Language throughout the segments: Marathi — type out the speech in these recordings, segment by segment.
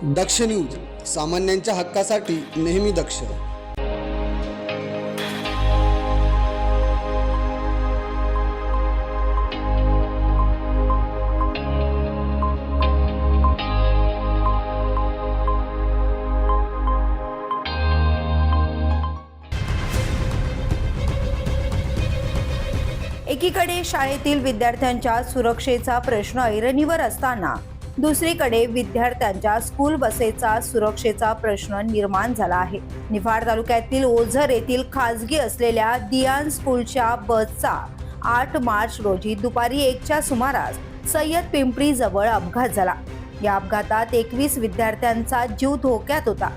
दक्ष न्यूज, सामान्यांच्या हक्कासाठी नेहमी दक्ष. एकीकडे शाळेतील विद्यार्थ्यांच्या सुरक्षेचा प्रश्न ऐरणीवर असताना दुसरीकडे विद्यार्थ्यांच्या स्कूल बसेचा सुरक्षेचा प्रश्न निर्माण झाला आहे. निफाड तालुक्यातील ओझर येथील खासगी असलेल्या दियान स्कूलच्या बसचा 8 मार्च रोजी दुपारी 1च्या सुमारास सय्यद पिंपरी जवळ अपघात झाला. या अपघातात 21 विद्यार्थ्यांचा जीव धोक्यात होता.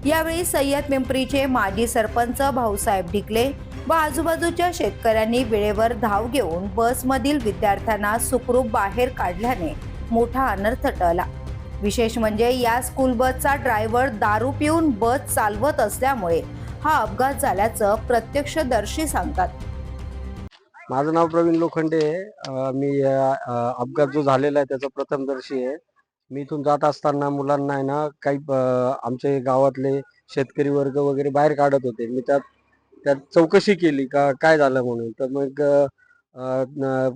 यावेळी सय्यद पिंपरीचे माजी सरपंच भाऊसाहेब ढिकले व आजूबाजूच्या शेतकऱ्यांनी वेळेवर धाव घेऊन बसमधील विद्यार्थ्यांना सुखरूप बाहेर काढल्याने मोठा अनर्थ टळला. विशेष म्हणजे या स्कूल बसचा ड्रायव्हर दारू पिऊन बस चालवत असल्यामुळे हा अपघात झाल्याचं प्रत्यक्षदर्शी सांगतात. माझं नाव प्रवीण लोखंडे आहे. मी अपघात जो झालेला आहे त्याचा प्रथमदर्शी आहे. मी इथून जात असताना मुलांना आहे ना काही आमचे गावातले शेतकरी वर्ग वगैरे बाहेर काढत होते. मी त्यात चौकशी केली का काय झालं म्हणून. तर मग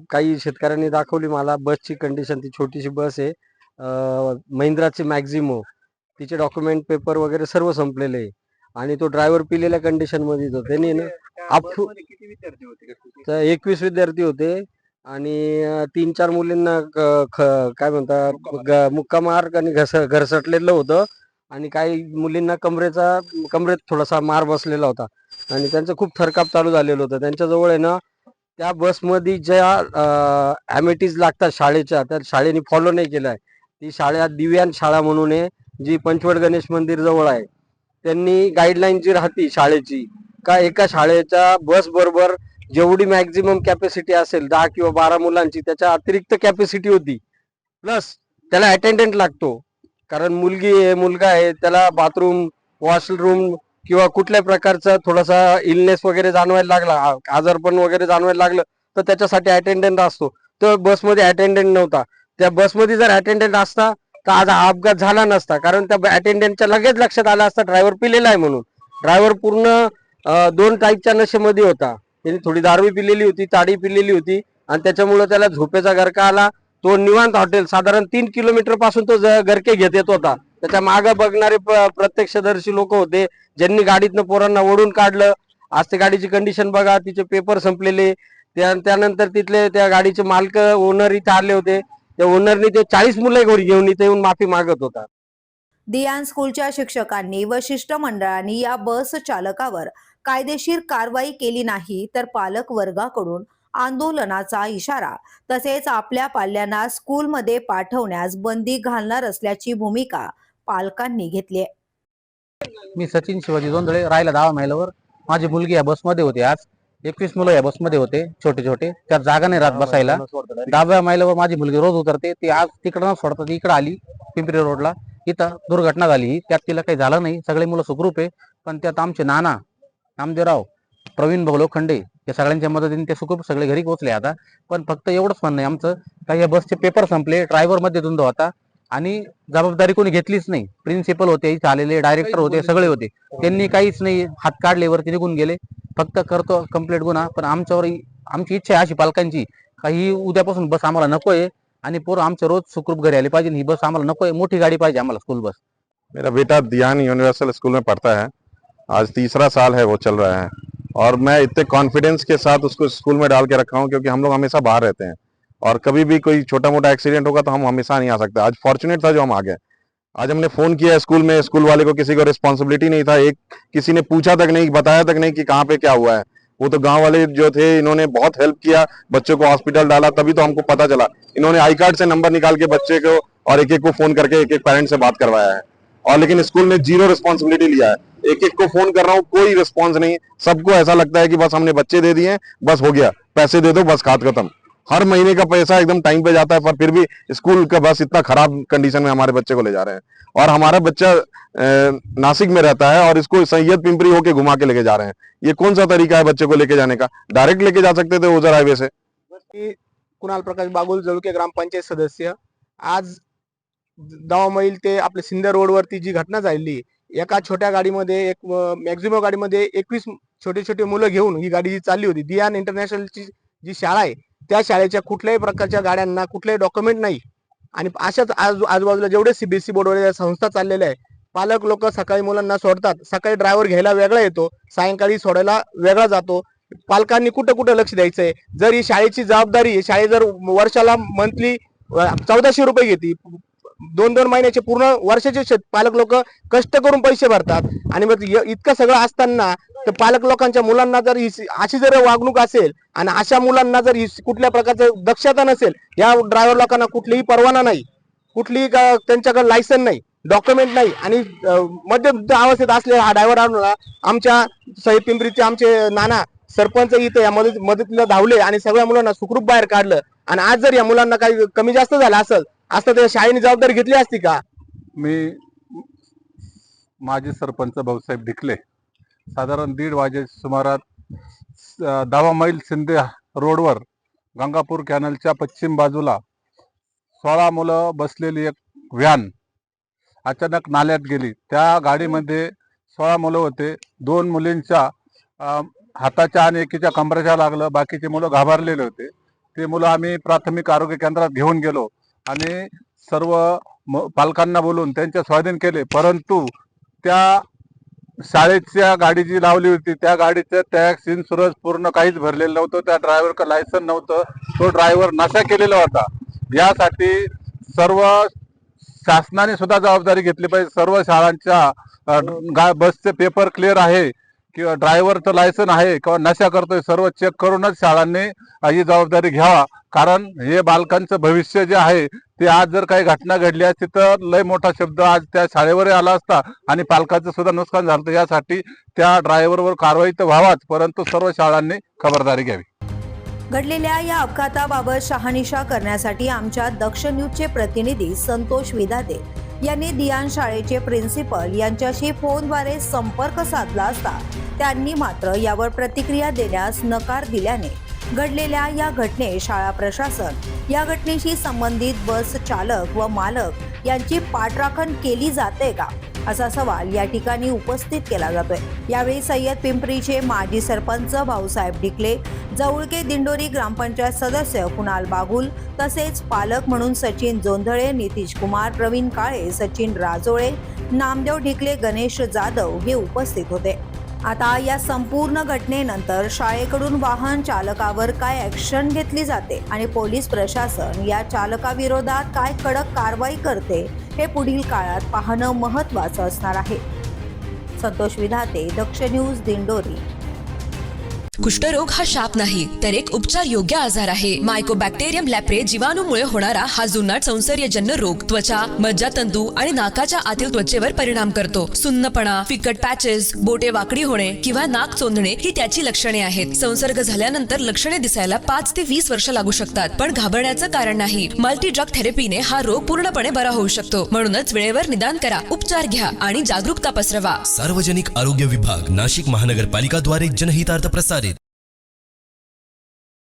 काही शेतकऱ्यांनी दाखवली मला बसची कंडिशन. ती छोटीशी बस आहे, महिंद्राची मॅक्झिमो. तिचे डॉक्युमेंट पेपर वगैरे सर्व संपलेले आहे आणि तो ड्रायव्हर पिलेल्या कंडिशन मध्ये होता. त्यांनी ना किती विद्यार्थी होते? तर 21 विद्यार्थी होते आणि 3-4 मुलींना काय म्हणतात मुक्कामार आणि घरसटलेलं होतं आणि काही मुलींना कमरेत थोडासा मार बसलेला होता आणि त्यांचं खूप थरकाप चालू झालेलं होतं. त्यांच्याजवळ आहे ना त्या बसमध्ये ज्या ॲमिटीज लागतात शाळेच्या, त्या शाळेने फॉलो नाही केलं आहे. ती शाळा दिव्यान शाळा म्हणून आहे, जी पंचवड गणेश मंदिर जवळ आहे. त्यांनी गाईडलाईन जी राहते शाळेची का एका शाळेच्या बस बरोबर जेवढी मॅक्झिमम कॅपॅसिटी असेल 10 किंवा 12 मुलांची, त्याच्या अतिरिक्त कॅपॅसिटी होती. प्लस त्याला अटेंडंट लागतो, कारण मुलगी आहे मुलगा आहे, त्याला बाथरूम वॉशरूम किंवा कुठल्या प्रकारचा थोडासा इलनेस वगैरे जाणवायला लागला, आजारपण वगैरे जाणवायला लागलं तर त्याच्यासाठी अटेंडंट असतो. तर बसमध्ये अटेंडंट नव्हता. त्या बसमध्ये जर अटेंडंट असता तर आज हा अपघात झाला नसता, कारण त्या अटेंडंटच्या लगेच लक्षात आलं असतं ड्रायव्हर पिलेला आहे म्हणून. ड्रायव्हर पूर्ण 2 टाईपच्या नशेमध्ये होता. त्यांनी थोडी दारू पिलेली होती, ताडी पिलेली होती आणि त्याच्यामुळे त्याला झोपेचा गरका आला. तो निवांत हॉटेल साधारण 3 किलोमीटर पासून तो गरके घेत येत होता. त्याच्या मागे बघणारे प्रत्यक्षदर्शी लोक होते, ज्यांनी गाडीतनं पोरांना ओढून काढलं. आज त्या गाडीची कंडिशन बघा, तिचे पेपर संपलेले. त्यानंतर तिथले त्या गाडीचे मालक ओनर इथे आले होते. त्या ओनरनी ते 40 मुलं घरी घेऊन इथे येऊन माफी मागत होता. दियान स्कूलच्या शिक्षकांनी व शिष्टमंडळांनी या बस चालकावर कायदेशीर कारवाई केली नाही तर पालक वर्गाकडून आंदोलनाचा इशारा तसेच आपल्या पाल्यांना स्कूलमध्ये पाठवण्यास बंदी घालणार असल्याची भूमिका पालकांनी घेतली आहे. मी सचिन शिवाजी जोंधळे, राहिला 10 मैलावर. माझी मुलगी या बसमध्ये होती. आज 21 मुलं या बसमध्ये होते, छोटे छोटे. त्यात जागा नाही राहत बसायला. 10व्या मैलावर माझी मुलगी रोज उतरते. ती आज तिकडं न सोडता इकडे आली पिंपरी रोडला. इथं दुर्घटना झाली. त्यात तिला काही झालं नाही, सगळे मुलं सुखरूप आहे. पण त्यात आमचे नाना नामदेवराव, प्रवीण भाऊ लोखंडे या सगळ्यांच्या मदतीने ते सुखरूप सगळे घरी पोहोचले आता. पण फक्त एवढंच म्हणणं आहे आमचं का या बसचे पेपर संपले, ड्रायव्हर मध्ये धुंद होता आणि जबाबदारी कोणी घेतलीच नाही. प्रिन्सिपल होते, इथे आलेले डायरेक्टर होते, सगळे होते. त्यांनी काहीच नाही, हात काढले वरती निघून गेले. फक्त करतो कंप्लेंट गुन्हा. पण आमच्यावर आमची इच्छा आहे अशी पालकांची काही उद्यापासून बस आम्हाला नकोय आणि पोरं आमच्या रोज सुखरूप घरी आले पाहिजे. ही बस आम्हाला नकोय, मोठी गाडी पाहिजे आम्हाला, स्कूल बस. मेरा बेटा दियान यूनिवर्सल स्कूल में पढ़ता है. आज 3रा साल है वो चल रहा है और मैं इतने कॉन्फिडेंस के साथ उसको स्कूल में डाल के रखा हूँ, क्योंकि हम लोग हमेशा बाहर रहते हैं और कभी भी कोई छोटा मोटा एक्सीडेंट होगा तो हम हमेशा नहीं आ सकते. आज फॉर्चुनेट था जो हम आ गए. आज हमने फोन किया स्कूल में, स्कूल वाले को किसी को रिस्पॉन्सिबिलिटी नहीं था. किसी ने पूछा तक नहीं, बताया तक नहीं कि कहाँ पे क्या हुआ है. वो तो गांव वाले जो थे इन्होंने बहुत हेल्प किया, बच्चों को हॉस्पिटल डाला, तभी तो हमको पता चला. इन्होंने आई कार्ड से नंबर निकाल के बच्चे को और एक को फोन करके एक पेरेंट से बात करवाया है. और लेकिन स्कूल ने 0 रिस्पॉन्सिबिलिटी लिया है. एक को फोन कर रहा हूँ, कोई रिस्पॉन्स नहीं. सबको ऐसा लगता है कि बस हमने बच्चे दे दिए, बस हो गया, पैसे दे दो, बस खात खत्म. हर महीने का पैसा एकदम टाइम पे जाता है, पर फिर भी स्कूल का बस इतना खराब कंडीशन में हमारे बच्चे को ले जा रहे हैं. और हमारा बच्चा नासिक में रहता है और इसको सैयद पिंपरी होके घुमा के लेके जा रहे हैं. ये कौन सा तरीका है बच्चे को लेके जाने का? डायरेक्ट लेके जा सकते थे ओझर हाईवे से. कुणाल प्रकाश बागुल, जळुके ग्रामपंचायत सदस्य. आज दावामैल ते आपले सिंदर रोडवरती जी घटना झाली, एका छोट्या गाडीमध्ये एक मॅक्झिमम गाडीमध्ये 21 छोटे छोटे मुलं घेऊन ही गाडी चालली होती. दियान इंटरनॅशनलची जी शाळा आहे त्या शाळेच्या कुठल्याही प्रकारच्या गाड्यांना कुठलेही डॉक्युमेंट नाही. आणि अशाच आजूबाजूला जेवढे सीबीएसई बोर्डवर संस्था चाललेल्या आहे, पालक लोक सकाळी मुलांना सोडतात, सकाळी ड्रायव्हर घ्यायला वेगळा येतो, सायंकाळी सोडायला वेगळा जातो. पालकांनी कुठं कुठं लक्ष द्यायचंय? जर ही शाळेची जबाबदारी, शाळे जर वर्षाला मंथली 1400 रुपये घेते, 2-2 महिन्याचे पूर्ण वर्षाचे पालक लोक कष्ट करून पैसे भरतात, आणि मग इतकं सगळं असताना तर पालक लोकांच्या मुलांना जर अशी जर वागणूक असेल आणि अशा मुलांना जर कुठल्या प्रकारचं दक्षता नसेल, या ड्रायव्हर लोकांना कुठलीही परवाना नाही, कुठलीही त्यांच्याकडे लायसन नाही, डॉक्युमेंट नाही, आणि मध्यम अवस्थेत असलेला हा ड्रायव्हर आणला आमच्या सहित पिंपरीचे आमचे नाना सरपंच इथे या मदतीला धावले आणि सगळ्या मुलांना सुखरूप बाहेर काढलं. आणि आज जर या मुलांना काही कमी जास्त झालं असेल असतं तर शाळेने जबाबदारी घेतली असती का? मी माजी सरपंच भाऊसाहेब ढिकले साधारण 1:30 वाजेच्या सुमारात दावामैल शिंदे रोडवर गंगापूर कॅनलच्या पश्चिम बाजूला 16 मुलं बसलेली एक व्हॅन अचानक नाल्यात गेली. त्या गाडीमध्ये 16 मुलं होते. 2 मुलींच्या हाताच्या आणि एकीच्या कमरेच्या लागलं. बाकीचे मुलं घाबरलेले होते. ते मुलं आम्ही प्राथमिक आरोग्य केंद्रात घेऊन गेलो आणि सर्व पालकांना बोलून त्यांच्या स्वाधीन केले. परंतु त्या शाळेच्या गाडी जी लावली होती त्या गाडीचं टॅक्स इन्शुरन्स पूर्ण काहीच भरलेलं नव्हतं. त्या ड्रायव्हरचं लायसन नव्हतं. तो ड्रायव्हर नशा केलेला होता. यासाठी सर्व शासनाने सुद्धा जबाबदारी घेतली पाहिजे. सर्व शाळांच्या बसचे पेपर क्लिअर आहे किंवा ड्रायव्हरचं लायसन आहे किंवा नशा करतोय, सर्व चेक करूनच शाळांनी ही जबाबदारी घ्यावा. कारण हे बालकांचं भविष्य जे आहे ते आज जर काही घटना घडली असती तर लय मोठा शब्द आज त्या शाळेवरही आला असता आणि पालकांचं सुद्धा नुकसान झालं. यासाठी त्या ड्रायव्हरवर कारवाई तर व्हावाच, परंतु सर्व शाळांनी खबरदारी घ्यावी. घडलेल्या या अपघाताबाबत शहानिशा करण्यासाठी आमच्या दक्ष न्यूजचे प्रतिनिधी संतोष विधाते यांनी दियान शाळेचे प्रिन्सिपल यांच्याशी फोनद्वारे संपर्क साधला असता त्यांनी मात्र यावर प्रतिक्रिया देण्यास नकार दिल्याने घडलेल्या या घटनेत शाळा प्रशासन या घटनेशी संबंधित बस चालक व मालक यांची पाठराखण केली जाते का, असा सवाल या ठिकाणी उपस्थित केला जातोय. यावेळी सय्यद पिंपरीचे माजी सरपंच भाऊसाहेब ढिकले, जवळके दिंडोरी ग्रामपंचायत सदस्य कुणाल बागुल तसेच पालक म्हणून सचिन जोंधळे, नितीश कुमार, प्रवीण काळे, सचिन राजोळे, नामदेव ढिकले, गणेश जाधव हे उपस्थित होते. आता या संपूर्ण घटनेनंतर शाळेकडून वाहन चालकावर काय ॲक्शन घेतली जाते आणि पोलीस प्रशासन या चालकाविरोधात काय कडक कारवाई करते हे पुढील काळात पाहणं महत्त्वाचं असणार आहे. संतोष विधाते, दक्ष न्यूज, दिंडोरी. कुष्ठरोग हा शाप नाही तर एक उपचार योग्य आजार आहे. मायकोबॅक्टेरियम लॅप्रे जीवाणूमुळे होणारा हा जुनाट संसर्गजन्य रोग त्वचा, मज्जातंतू आणि नाकाच्या आतील त्वचेवर परिणाम करतो. सुन्नपणा, फिकट पॅचेस, बोटे वाकडी होणे किंवा नाक चोंदणे ही त्याची लक्षणे आहेत. संसर्ग झाल्यानंतर लक्षणे दिसायला 5 ते 20 वर्ष लागू शकतात, पण घाबरण्याचं कारण नाही. मल्टी ड्रग थेरपीने हा रोग पूर्णपणे बरा होऊ शकतो. म्हणूनच वेळेवर निदान करा, उपचार घ्या आणि जागरूकता पसरवा. सार्वजनिक आरोग्य विभाग, नाशिक महानगरपालिका द्वारे जनहितार्थ प्रसारित.